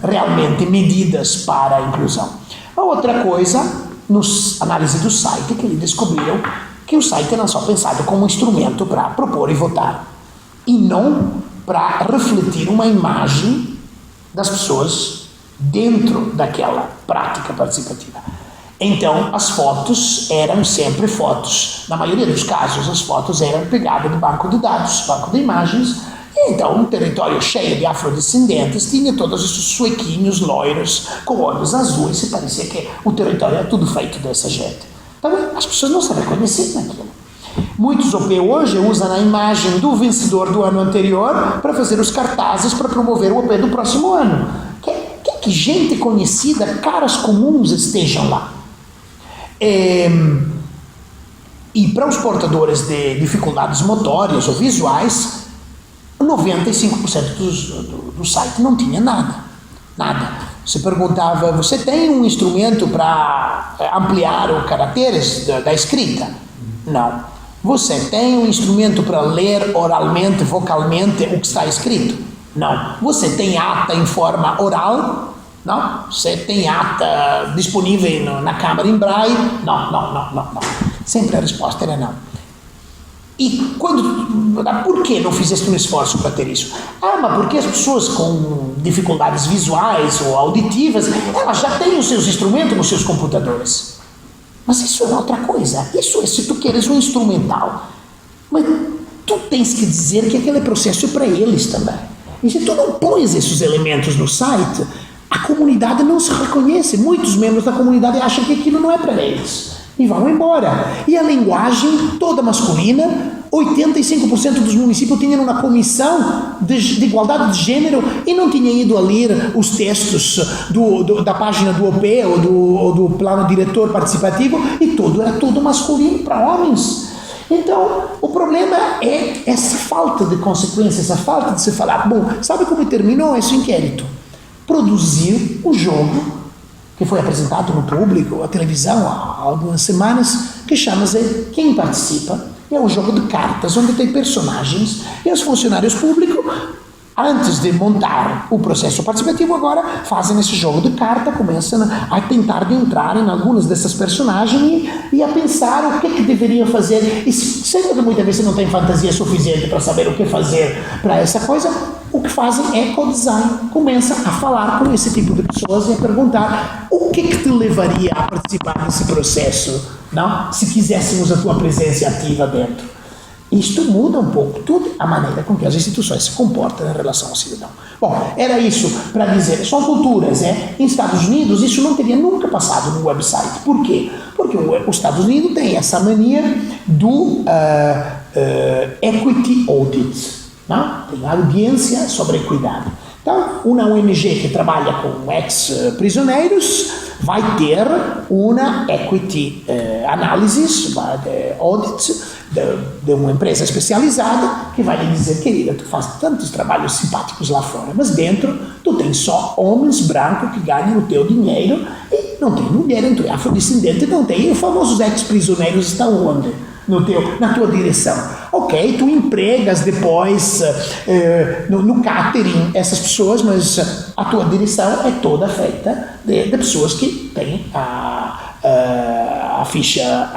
realmente medidas para a inclusão. A outra coisa, nos análise do site, que eles descobriram que o site não é só pensado como um instrumento para propor e votar, e não para refletir uma imagem das pessoas dentro daquela prática participativa. Então, as fotos eram sempre fotos. Na maioria dos casos, as fotos eram pegadas do banco de dados, banco de imagens, e então um território cheio de afrodescendentes tinha todos esses suequinhos loiros com olhos azuis, e parecia que o território era tudo feito dessa gente. Então, as pessoas não se reconheciam naquilo. Muitos OP hoje usam a imagem do vencedor do ano anterior para fazer os cartazes para promover o OP do próximo ano. Que gente conhecida, caras comuns estejam lá. E para os portadores de dificuldades motórias ou visuais, 95% do site não tinha nada. Você perguntava, você tem um instrumento para ampliar os caracteres da escrita? Não. Você tem um instrumento para ler oralmente, vocalmente o que está escrito? Não. Você tem ata em forma oral? Não. Você tem ata disponível na câmara em braille? Não. Sempre a resposta era não. E por que não fizeste um esforço para ter isso? Mas porque as pessoas com dificuldades visuais ou auditivas, elas já têm os seus instrumentos nos seus computadores. Mas isso é outra coisa. Isso é se tu queres um instrumental. Mas tu tens que dizer que aquele processo é para eles também. E se tu não pões esses elementos no site, a comunidade não se reconhece. Muitos membros da comunidade acham que aquilo não é para eles. E vão embora. E a linguagem toda masculina, 85% dos municípios tinham uma comissão de igualdade de gênero e não tinham ido a ler os textos da página do OP ou do plano diretor participativo, e era tudo masculino para homens. Então, o problema é essa falta de consequências, essa falta de se falar. Bom, sabe como terminou esse inquérito? Produzir um jogo que foi apresentado no público, à televisão, há algumas semanas, que chama-se Quem Participa. É um jogo de cartas, onde tem personagens, e os funcionários públicos, antes de montar o processo participativo, agora fazem esse jogo de carta, começam a tentar de entrar em algumas dessas personagens e a pensar o que deveriam fazer. E sendo que muitas vezes não tem fantasia suficiente para saber o que fazer para essa coisa, o que fazem é co-design. Começam a falar com esse tipo de pessoas e a perguntar o que te levaria a participar desse processo, não? Se quiséssemos a tua presença ativa dentro. Isto muda um pouco tudo a maneira com que as instituições se comportam em relação ao cidadão. Bom, era isso para dizer. São culturas, Em Estados Unidos isso não teria nunca passado no website. Por quê? Porque os Estados Unidos tem essa mania do equity audit, não? Tem audiência sobre equidade. Então, uma ONG que trabalha com ex-prisioneiros vai ter uma equity analysis, audit, de uma empresa especializada que vai lhe dizer, querida, tu faz tantos trabalhos simpáticos lá fora, mas dentro tu tens só homens brancos que ganham o teu dinheiro e não tem mulher, tu é afrodescendente, não tem. E os famosos ex-prisioneiros estão onde? Na tua direção. Ok, tu empregas depois no catering essas pessoas, mas a tua direção é toda feita de pessoas que têm a ficha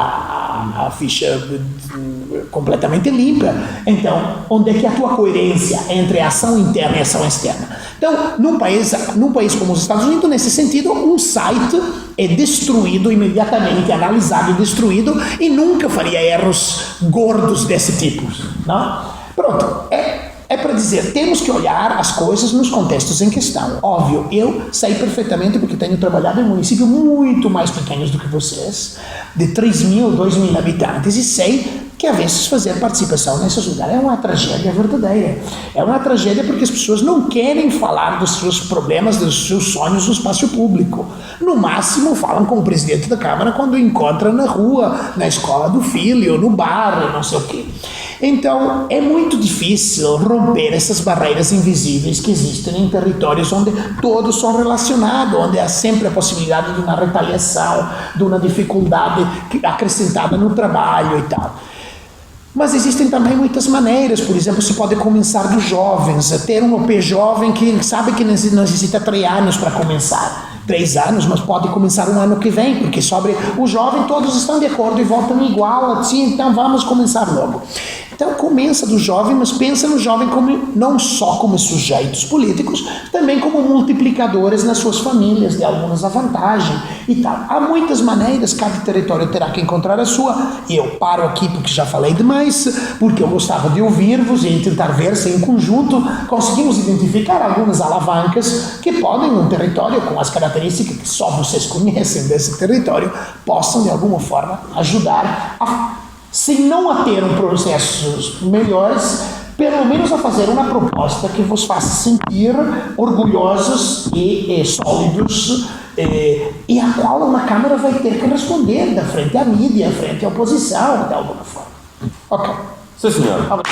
completamente limpa. Então, onde é que é a tua coerência entre a ação interna e a ação externa? Então, num país como os Estados Unidos, nesse sentido, um site é destruído imediatamente, analisado e destruído, e nunca faria erros gordos desse tipo, não? Pronto, é para dizer, temos que olhar as coisas nos contextos em questão. Óbvio, eu sei perfeitamente, porque tenho trabalhado em municípios muito mais pequenos do que vocês, de 3.000, 2.000 habitantes, e sei que às vezes fazer participação nesses lugares é uma tragédia verdadeira. É uma tragédia porque as pessoas não querem falar dos seus problemas, dos seus sonhos no espaço público. No máximo falam com o presidente da Câmara quando encontram na rua, na escola do filho, no bar, não sei o quê. Então, é muito difícil romper essas barreiras invisíveis que existem em territórios onde todos são relacionados, onde há sempre a possibilidade de uma retaliação, de uma dificuldade acrescentada no trabalho e tal. Mas existem também muitas maneiras. Por exemplo, se pode começar dos jovens, ter um OP jovem que sabe que necessita 3 anos para começar. 3 anos, mas pode começar um ano que vem, porque sobre o jovem todos estão de acordo e votam igual, assim, então vamos começar logo. Então começa do jovem, mas pensa no jovem como, não só como sujeitos políticos, também como multiplicadores nas suas famílias, de algumas a vantagem e tal. Há muitas maneiras, cada território terá que encontrar a sua, e eu paro aqui porque já falei demais, porque eu gostava de ouvir-vos e tentar ver se em conjunto conseguimos identificar algumas alavancas que podem, num território com as características que só vocês conhecem desse território, possam de alguma forma ajudar se não a ter processos melhores, pelo menos a fazer uma proposta que vos faça sentir orgulhosos e sólidos, e a qual uma Câmara vai ter que responder da frente à mídia, frente à oposição, de alguma forma. Ok. Sim, senhor.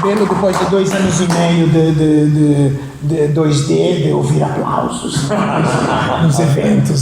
Belo, depois de 2 anos e meio de 2D, de ouvir aplausos nos eventos.